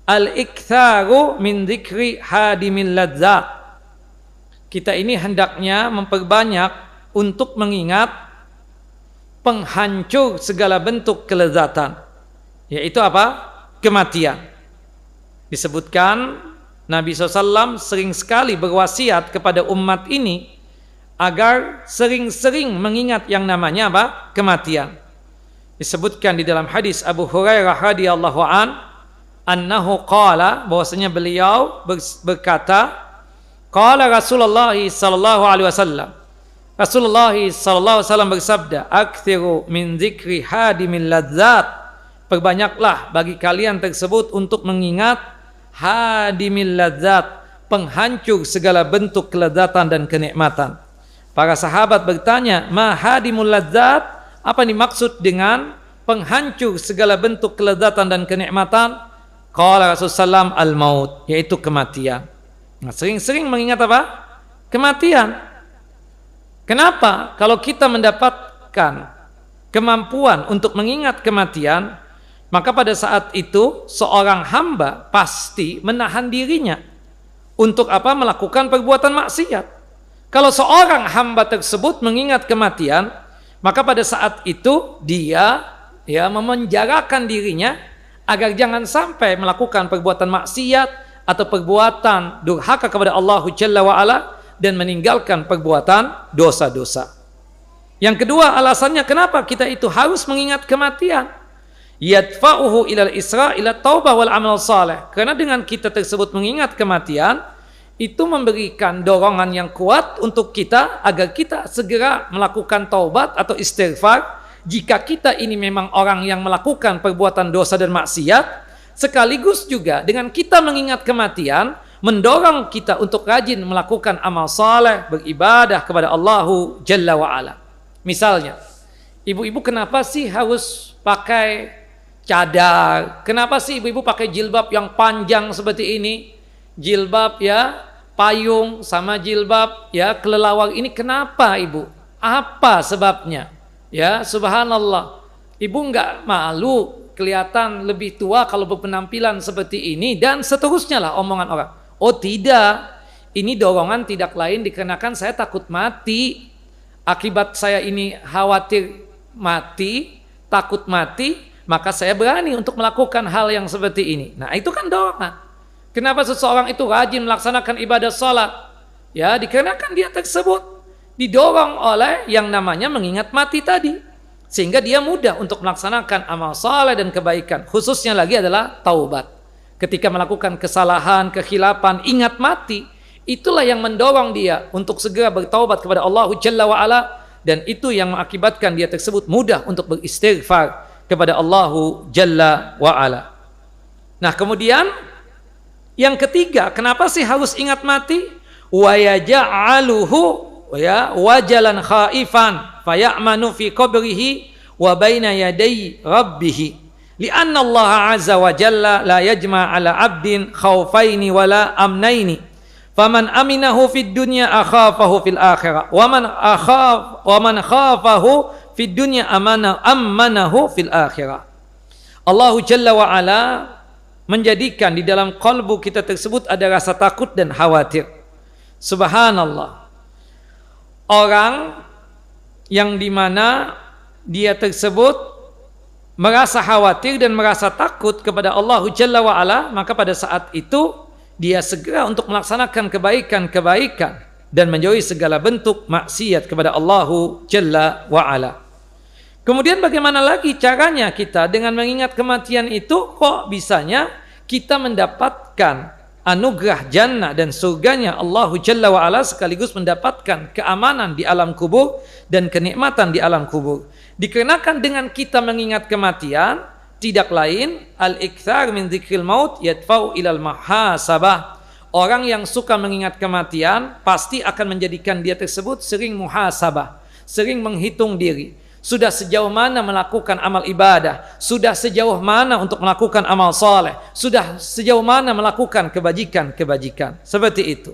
al-iktsaru min dzikri hadimil ladzat. Kita ini hendaknya memperbanyak untuk mengingat penghancur segala bentuk kelezatan, yaitu apa? Kematian. Disebutkan Nabi SAW sering sekali berwasiat kepada umat ini agar sering-sering mengingat yang namanya apa? Kematian. Disebutkan di dalam hadis Abu Hurairah radhiyallahu anhu qala, bahwasanya beliau berkata, qala Rasulullah sallallahu alaihi wasallam, Rasulullah sallallahu alaihi wasallam bersabda, aktsiru min dzikri hadimil ladzat, perbanyaklah bagi kalian tersebut untuk mengingat hadimil ladzat, penghancur segala bentuk kelezatan dan kenikmatan. Para sahabat bertanya, ma hadimul ladzat, apa dimaksud dengan penghancur segala bentuk kelezatan dan kenikmatan? Qala Rasulullah al-maut, yaitu kematian. Nah, sering-sering mengingat apa? Kematian. Kenapa? Kalau kita mendapatkan kemampuan untuk mengingat kematian, maka pada saat itu seorang hamba pasti menahan dirinya untuk apa? Melakukan perbuatan maksiat. Kalau seorang hamba tersebut mengingat kematian, maka pada saat itu dia memenjarakan dirinya agar jangan sampai melakukan perbuatan maksiat atau perbuatan durhaka kepada Allah Jalla wa Ala dan meninggalkan perbuatan dosa-dosa. Yang kedua, alasannya kenapa kita itu harus mengingat kematian. Yadfa'uhu ilal isra ila taubah wal amal saleh. Karena dengan kita tersebut mengingat kematian, itu memberikan dorongan yang kuat untuk kita agar kita segera melakukan taubat atau istighfar jika kita ini memang orang yang melakukan perbuatan dosa dan maksiat. Sekaligus juga dengan kita mengingat kematian mendorong kita untuk rajin melakukan amal saleh, beribadah kepada Allahu Jalla wa Ala. Misalnya, ibu-ibu kenapa sih harus pakai cadar? Kenapa sih ibu-ibu pakai jilbab yang panjang seperti ini? Jilbab payung sama jilbab kelelawar ini, kenapa ibu? Apa sebabnya? Ya, subhanallah. Ibu enggak malu kelihatan lebih tua kalau berpenampilan seperti ini, dan seterusnya lah omongan orang. Oh tidak, ini dorongan tidak lain dikarenakan saya takut mati. Akibat saya ini khawatir mati, takut mati, maka saya berani untuk melakukan hal yang seperti ini. Nah, itu kan dorongan. Kenapa seseorang itu rajin melaksanakan ibadah salat? Ya, dikarenakan dia tersebut didorong oleh yang namanya mengingat mati tadi. Sehingga dia mudah untuk melaksanakan amal saleh dan kebaikan. Khususnya lagi adalah taubat. Ketika melakukan kesalahan, kekhilapan, ingat mati, itulah yang mendorong dia untuk segera bertaubat kepada Allah Jalla wa Ala, dan itu yang mengakibatkan dia tersebut mudah untuk beristighfar kepada Allah Jalla wa Ala. Nah, kemudian yang ketiga, kenapa sih harus ingat mati? Wa yaj'aluhu wajalan khaifan fayamanu fi qabrihi wa baina yaday rabbih. Lianna Allah azza wa jalla la yajma' ala 'abdin khaufaini wala amnaini. Faman aminahu fid dunya akhafahu fil akhirah. Wa man khafahu fid dunya amanahu fil akhirah. Allah Jalla wa Ala menjadikan di dalam kalbu kita tersebut ada rasa takut dan khawatir. Subhanallah. Orang yang dimana dia tersebut merasa khawatir dan merasa takut kepada Allah Jalla wa Ala, maka pada saat itu dia segera untuk melaksanakan kebaikan-kebaikan dan menjauhi segala bentuk maksiat kepada Allah Jalla wa Ala. Kemudian bagaimana lagi caranya kita dengan mengingat kematian itu? Kok bisanya kita mendapatkan anugerah jannah dan surganya Allah Jalla wa Ala, sekaligus mendapatkan keamanan di alam kubur dan kenikmatan di alam kubur? Dikarenakan dengan kita mengingat kematian, tidak lain al-iktsar min dzikril maut yadfa'u ilal muhasabah. Orang yang suka mengingat kematian pasti akan menjadikan dia tersebut sering muhasabah, sering menghitung diri. Sudah sejauh mana melakukan amal ibadah, sudah sejauh mana untuk melakukan amal saleh, sudah sejauh mana melakukan kebajikan-kebajikan. Seperti itu.